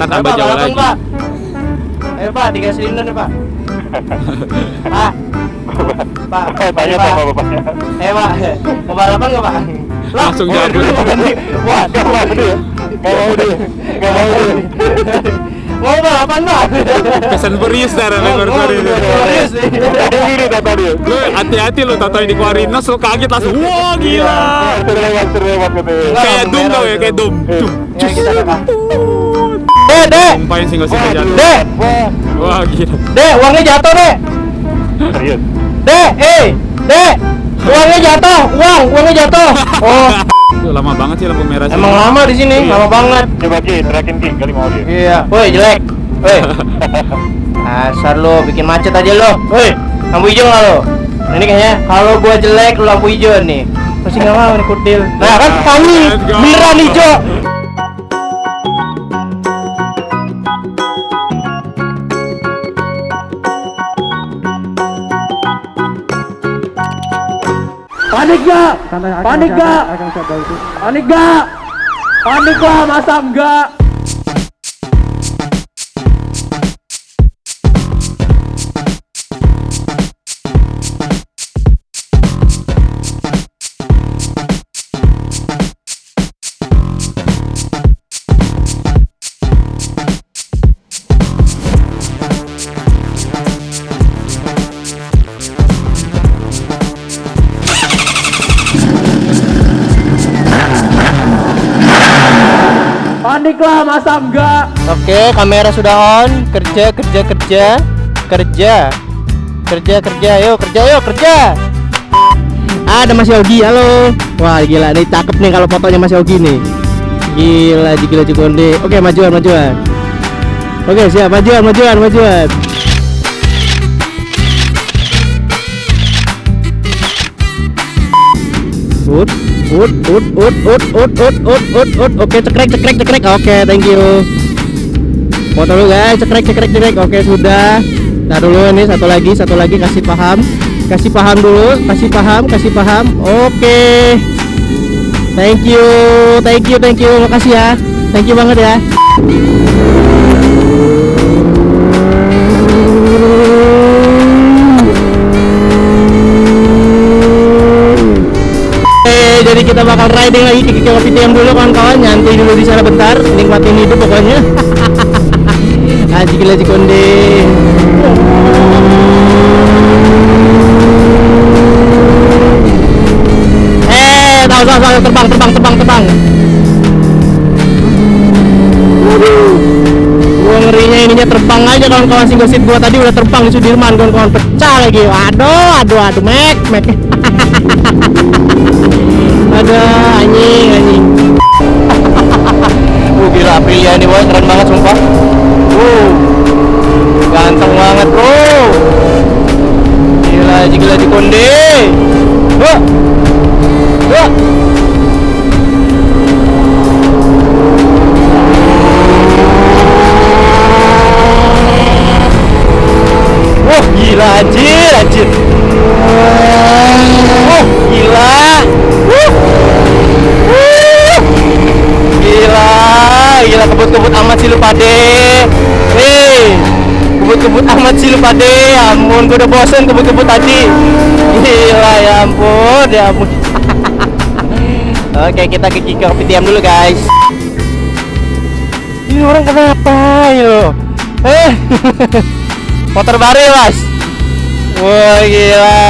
Tambah jauh lagi. Pak. Ayo Pak, 3 silinder nih Pak. Pak. Pak, Tanya Pak. sama bapaknya. Pak, mau balapan nggak Pak? Langsung jabut. Wah, Gak mau dia. Gak mau dia. Gak mau dia. mau balapan Pak? Kesan berius darah keluar ini. Serius nih. Ini data dia. Lu hati-hati lu tato di Quarinus lu kaget langsung. Wah gila. Terlewat gitu. Kayak dum tau ya, kayak dum. Ya, kita kakak. Dek. Sumpahin single-single jatuh. Dek. Wah gila. Dek, uangnya jatuh, Dek. Serius. Dek, Dek. Uangnya jatuh, uangnya jatuh. Oh, Duh, lama banget sih lampu merah sih. emang lama di sini, Iya. lama banget. Coba Ki, terakin Ki, kali mau dia. Iya. Woi, jelek. Woi. Asar lo, bikin macet aja lo. Woi, lampu hijau nggak lo? Nah, ini kayaknya kalau gua jelek lo lampu hijau nih. Pasti nggak mau nih kutil. Nah kan kami Let's go. beneran hijau. Panik gak? Panik gak? Panik gak? Panik gak? Masa enggak? Panik lah, masa enggak? Oke, kamera sudah on. Kerja. Yuk, kerja. Ada Mas Yogi, halo. Wah, gila nih, cakep nih kalau fotonya Mas Yogi nih. Gila Cikonde. Oke, majuan. Oke, siap, majuan. Oke, cekrek. Oke, thank you. Foto dulu guys, cekrek. Oke, sudah. Nah dulu ini satu lagi kasih paham dulu, kasih paham. Oke. Thank you. Makasih ya. Thank you banget ya. Jadi kita bakal riding lagi ke Kopitiam dulu kawan-kawan, nyantai dulu di sana bentar, nikmatin hidup pokoknya. Gila Cikonde. Tahu terbang. Gua ngerinya ininya terbang aja kawan-kawan, single seat gua tadi udah terbang di Sudirman kawan-kawan, pecah lagi. Aduh, mek. Ada anjing. Gila Aprilia ini boy, keren banget sumpah. Ganteng banget bro. Gila Cikonde. Wah, gila anjir. Gila. Gila kebut-kebut amat sih lu pade. Kebut-kebut amat sih lu pade. Ampun, gue udah bosen kebut-kebut tadi. Gila, ya ampun. Oke, kita ke Kopitiam dulu guys. Ini orang kenapa ya lo? Motor baru ya mas? Wah gila,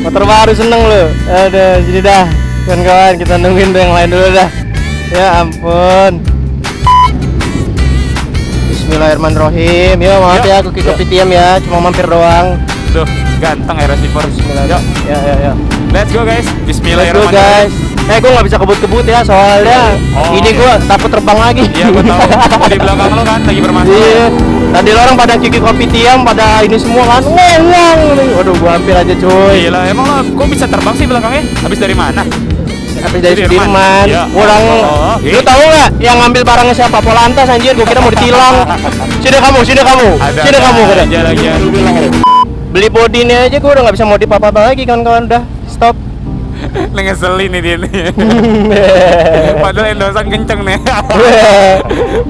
motor baru seneng lo. Aduh, jadi dah kawan-kawan, kita nungguin yang lain dulu dah. Ya ampun. Bismillahirrahmanirrahim. Yo, maaf ya aku ke Kopitiam ya, cuma mampir doang. Duh, ganteng ya receiver. Bismillah. Ya. Let's go guys. Let's go Bismillahirrahmanirrahim. guys. Gue nggak bisa kebut-kebut ya soalnya. Ini gue takut terbang lagi. Iya, gua tahu. Di belakang lo kan lagi bermasalah. Iya. Tadi orang pada Kiki Kopitiam, pada ini semua kan. Waduh, gua hampir aja cuy. Gila, emang lo kok bisa terbang sih belakangnya? Habis dari mana? Habis dari Sudirman. Sudirman. Ya. Orang Oh, lu tahu nggak yang ngambil barangnya siapa? Polantas anjir, gua kira mau ditilang. Sini kamu. Sini kamu. Lagi. Beli bodinya aja gua udah nggak bisa modif apa-apa lagi kawan-kawan, udah stop. Ngeselin nih dia nih. Padahal endosan kenceng nih.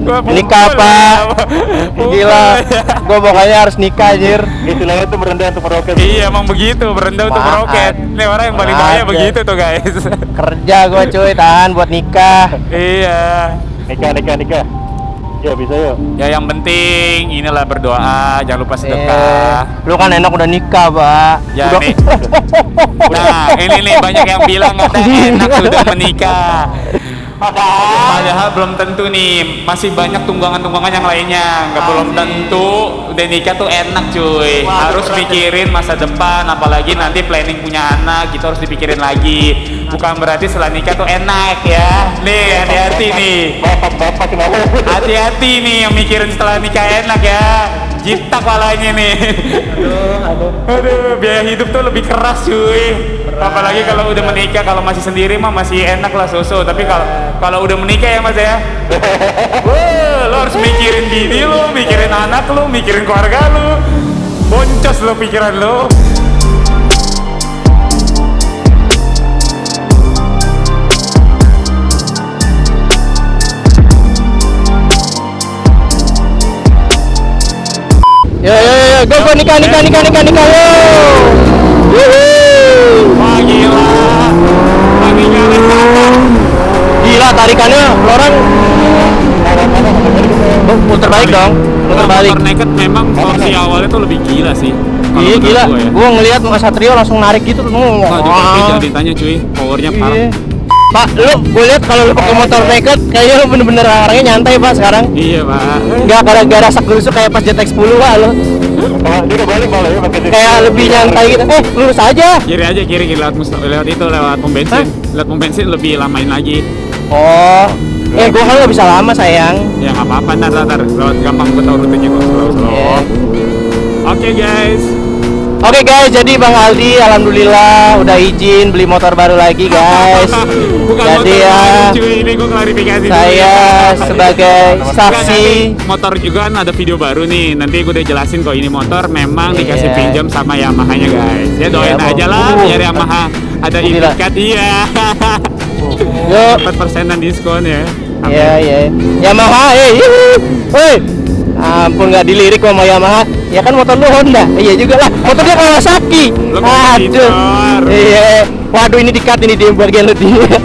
Gua Nikah pukul Pak. ya. Gila. Gua pokoknya harus nikah anjir. Istilahnya itu merendah untuk meroket. Iya emang begitu, berendah untuk Maaf. meroket. Ini orang yang paling bahaya Maaf, begitu tuh guys. Kerja gua cuy, tahan buat nikah. Iya. Nikah. Ya bisa yuk. Ya yang penting inilah berdoa, jangan lupa sedekah. Lu kan enak udah nikah, Pak. Ya Udah- nih. Nah, ini nih banyak yang bilang katanya enak sudah menikah. Padahal belum tentu nih, masih banyak tunggangan-tunggangan yang lainnya. Nggak belum tentu udah nikah tuh enak cuy. Harus mikirin masa depan, apalagi nanti planning punya anak gitu harus dipikirin lagi. Bukan berarti setelah nikah tuh enak ya. Nih hati-hati nih. Bapak kenapa? Hati-hati nih yang mikirin setelah nikah enak ya. Jitak palanya nih. Aduh, biaya hidup tuh lebih keras cuy. Apalagi kalau udah menikah, kalau masih sendiri mah masih enak lah susu. Tapi kalau udah menikah ya mas ya, wah, lo harus mikirin bini lo, mikirin anak lo, mikirin keluarga lo. Boncos lo pikiran lo. Yo, go nikah yo. Wuhuu. Wah gila, lagi nyalain kakak. Gila tarikannya orang puter balik dong, puter balik. Motor naked memang porsi awalnya tuh lebih gila sih. Kalau Iya menurut gila, gua ya. gua ngelihat Mas Satrio langsung narik gitu tuh. Wah, tapi jangan ditanya cuy, powernya parah. Iya. Pak, gue lihat kalau lu pakai motor naked, kayaknya lu bener-bener orangnya nyantai Pak sekarang. Iya pak. Nggak gara-gara sak-gerusuk kayak pas JTX 10 Pak lu. Dia kebalik malah ya pakai Kayak lebih nyantai gitu. Lurus aja. Kiri aja kiri lewat itu lewat pom bensin. Lewat pom bensin lebih lamain lagi. Oh. Gua kan nggak bisa lama sayang. Ya nggak apa-apa ntar lewat gampang gue tau rutenya kok slow. Iya. Oke guys. Oke guys, jadi Bang Aldi alhamdulillah udah izin beli motor baru lagi guys. Bukan Jadi motor ya, lain, cuy, ini gue klarifikasi dulu saya ya. sebagai Enggak, saksi. nanti motor juga kan ada video baru nih. Nanti gue udah jelasin kok ini motor memang dikasih Iya. pinjam sama Yamaha-nya guys. Ya doain Iya, aja Bu. lah biar Yamaha ada Gila. itikat iya. Yuk. 4%-an diskon ya. Amin. Iya. Yamaha, woi. Ampun nggak dilirik sama Yamaha. Ya kan motor lu Honda. Iya juga lah. Motor dia Kawasaki. Lu kan Aduh. motor. Iya. Waduh ini di-cut ini di bagian lu di. Iya.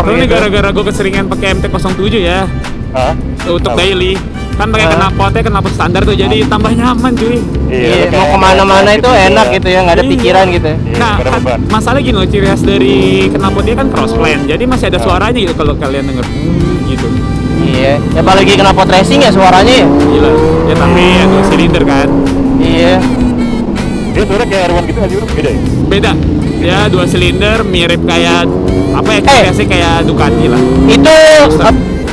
Lu nih gara-gara gue keseringan pakai MT-07 ya. Hah? Untuk daily. Kan pakai Ah. knalpot standar tuh jadi tambah nyaman cuy. Iya, mau kemana-mana itu enak gitu ya, nggak ada Iya. pikiran gitu. Iya, Nah, nggak ada kan, beban. masalah gini loh, ciri khas dari knalpotnya kan crossland. Jadi masih ada suaranya gitu kalau kalian denger. Gitu. Iya. Ya apalagi knalpot racing ya suaranya ya. Gila. Ya tapi ya 2 silinder kan. Iya. Dia suara kayak R1 gitu aja bro, beda ya? Beda. Ya 2 silinder mirip kayak apa ya? Biasanya kayak Ducati lah. Itu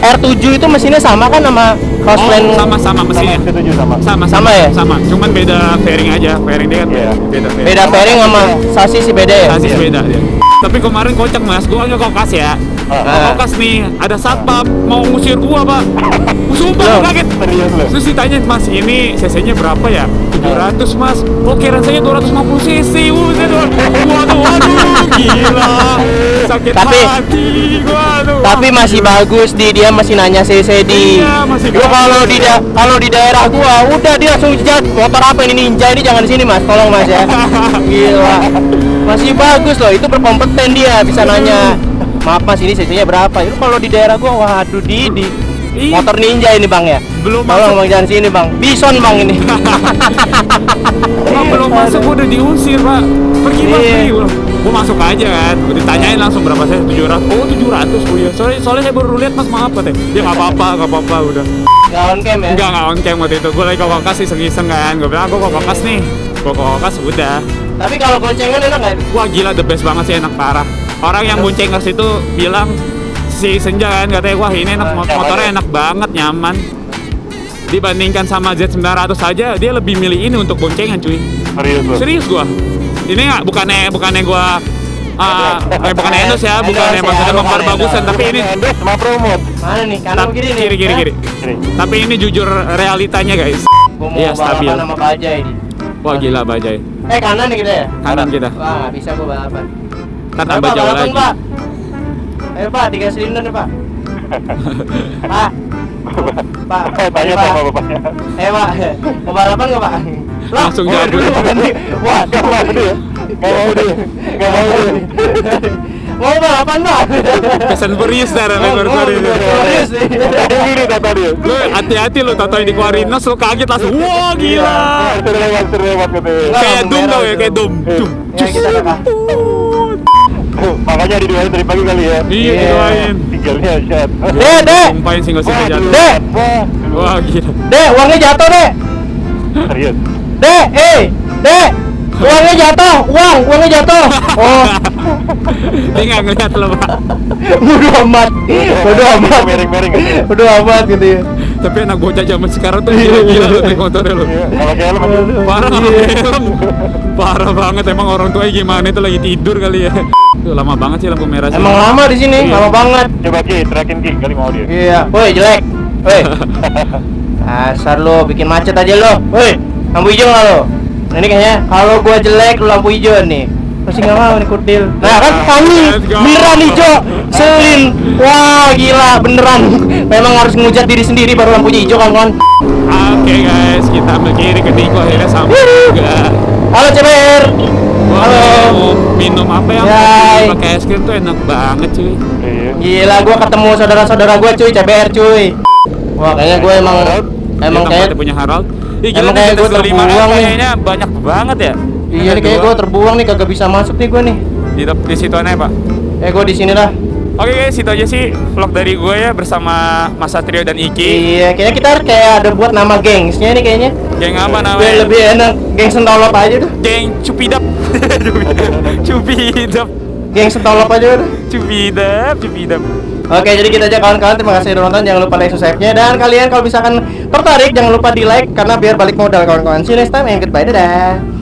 R7 itu mesinnya sama kan sama Crossland? Sama mesinnya. Setuju sama. Sama ya? Sama. Cuman beda fairing aja. Fairing dia kan Iya. beda fairing. Beda fairing sama sasis sih beda ya? Sasis Iya. beda dia. Tapi kemarin kocak mas, gua nggak kokas ya. Ah. Kokas nih, ada satpam mau ngusir gua pak. Sumpah Loh. gua kaget. Serius lu? Terus ditanya mas ini cc-nya berapa ya? 700 mas. Oke rasanya 250 cc. Waduh, gila. Sakit Tapi- hati gua tuh. Tapi masih bagus dia masih nanya CC di. Iya, masih Gua bagus. kalau di daerah gua udah dia langsung jat motor apa ini Ninja ini jangan di sini Mas, tolong Mas ya. Gila. Masih bagus loh, itu berkompeten dia bisa nanya. Maaf Mas ini CC-nya berapa? Itu kalau di daerah gua waduh Didi. Iya. Motor Ninja ini Bang ya. Belum Tolong masuk. Bang jangan sini Bang. Bison Bang ini. Bang, belum masuk gua udah diusir pak. Pergi pak, Iya. pergi. Gua masuk aja kan. Gua ditanyain langsung berapa saya 700. Oh 700 oh ya. Soalnya saya baru lihat mas maaf katanya. Dia nggak apa-apa udah. Nggak on cam ya? Enggak on cam waktu itu. Gue lagi ke Kokas iseng-iseng kan. Gue bilang gue ke Kokas nih. Gue ke Kokas udah. Tapi kalau goncengan enak nggak? Wah gila the best banget sih, enak parah. Orang yang boncengers itu bilang si Senja kan katanya wah ini enak motornya enak banget nyaman. Dibandingkan sama Z900 saja dia lebih milih ini untuk boncengan cuy. Serius lu? Serius gua. Ini nggak bukannya gua bukan endorse ya, bukannya Endorse ya, maksudnya bukan memperbagusan, endorse. tapi ini Endorse sama promote. Mana nih? Kanan kiri nih. kiri. Kiri. Tapi ini jujur realitanya guys. Gua mau Iya stabil. balapan sama Bajai ini. Wah gila Bajai. Kanan nih kita ya? Kanan kita. Wah nggak bisa gua balapan. Ntar tambah Pak, jauh balapan, lagi. Pak. Ayo Pak, 3 silinder nih Pak. Pak. Pak, Tanya Pak. sama bapaknya. Ayo Pak, mau balapan nggak Pak? Lah, Langsung oh, jabut. dulu, Pak. Wah, Gak mau dia. Gak mau dia. Gak mau dia. mau balapan Pak? Kesan Furious dah Oh, rekor ini. serius nih. Ini tata dia. Lu hati-hati lu Toto di Quarinus lu kaget langsung. Wah gila. Terlewat katanya. Kayak lampu Doom merah tau ya, itu. kayak Doom. Doom. Ya kita Pak. Makanya didoain dari pagi kali ya. Iya, doain. Tinggalnya shot. Dek. Sumpahin sih nggak sih Wah, jatuh. Dek. Wah, Wah gila. Dek, uangnya jatuh, Dek. serius. Dek, Dek. Uangnya jatuh, uangnya jatuh. Oh, Dia nggak ngeliat lo Pak. bodo amat. Bodo amat. Mereng-mereng gitu. Bodo amat gitu ya. Tapi anak bocah zaman sekarang tuh gila-gila lu naik motornya lu. Iya, kalau kayak helm aja. Parah nggak pakai helm. Parah banget emang orang tuanya gimana itu lagi tidur kali ya. Tuh lama banget sih lampu merah sih. Emang lama di sini, Iya. lama banget. Coba Ki, terakin Ki, kali mau dia. Iya, woi jelek. Woi. Asar lo, bikin macet aja lo. Woi, lampu hijau nggak lo? Nah, ini kayaknya kalau gua jelek lu lampu hijau nih. Pasti nggak mau nih kutil. Nah kan kami Let's go. beneran hijau, selin. Wah gila beneran. Memang harus ngujat diri sendiri baru lampunya hijau kawan-kawan. Oke guys, kita ambil kiri ke Diko akhirnya sampai juga. Halo CBR. Wah, Halo. mau minum apa yang Yay. pakai es krim tuh enak banget cuy. Iya. Gila gua ketemu saudara-saudara gua cuy CBR cuy. Wah kayaknya gua emang Dia kayak tempatnya punya Harald. Ih, gila emang nih, kayak gua 25 terbuang nih. kayaknya banyak banget ya. iya nih kayak gua terbuang nih kagak bisa masuk nih gua nih. di situ aneh Pak. Gua di sini lah. Oke guys, itu aja sih vlog dari gue ya bersama Mas Satrio dan Iki. Iya, kayaknya kita kayak ada buat nama gengsnya nih kayaknya. Geng apa Biar namanya? lebih enak, geng sentolop aja tuh. Geng Cupidap. Cupidap. Geng sentolop aja udah. Cupidap. Oke, jadi kita aja kawan-kawan, terima kasih udah nonton. Jangan lupa like, subscribe-nya, dan kalian kalau misalkan tertarik jangan lupa di like karena biar balik modal kawan-kawan. See you next time and goodbye, dadah.